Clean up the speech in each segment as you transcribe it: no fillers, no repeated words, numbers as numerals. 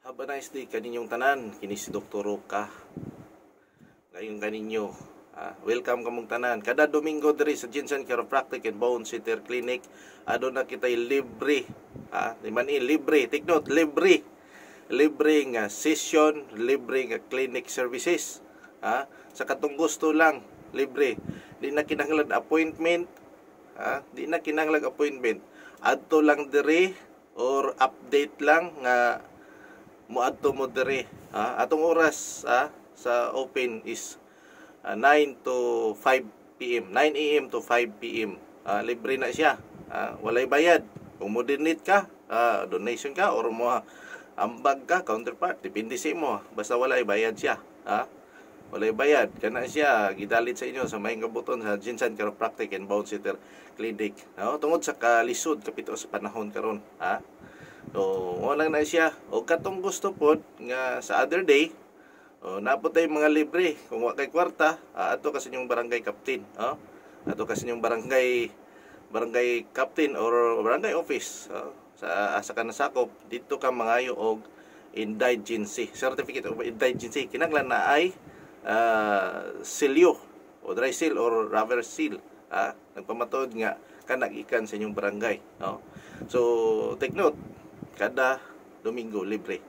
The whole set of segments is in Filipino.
Have a nice day kaninyong tanan. Kini si Dr. Roca. Ngayon kaninyo. Welcome kamong tanan. Kada Domingo diri sa Jinsan Chiropractic and Bone Center Clinic. Ado na kita'y libre. Di man libre. Take note, libre. Libre nga session, libre nga clinic services. Sa katong gusto lang, libre. Di na kinahanglan appointment. Di na kinahanglan appointment. Adto lang diri or update lang nga muadto mo diri. Atong oras sa open is 9 to 5 p.m. 9 a.m. to 5 p.m. Libre na siya. Walay bayad. Kung mo donate ka, donation ka or mo ambag ka, counterpart, depende sa imo. Basta walay bayad siya. Walay bayad. Kana siya gidalit sa inyo sa maayong kabuton sa Jinsan Chiropractic and Bone Center Clinic. Tungod sa kalisod kapito sa panahon karon. So, wala na siya. O katong gusto po nga sa other day, napot tayo mga libre. Kung wala kay kwarta, ato kasi yung barangay captain. Ato kasi yung barangay captain or barangay office. Sa asa ka nasakop, dito ka mangayo og indigency. Certificate of indigency. Kinanglan na ay silyo o dry seal or rubber seal. Nagpamatod nga kanagikan sa inyong barangay. So, take note. Kada Domingo libre.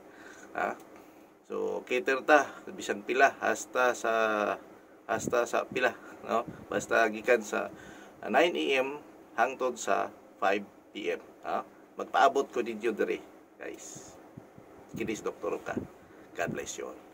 So cater ta bisan pila hasta sa pila, basta gikan sa 9 AM hangtod sa 5 PM. Magpaabot ko ninyo diri, guys. Kinis Dr. Roca. God bless you all.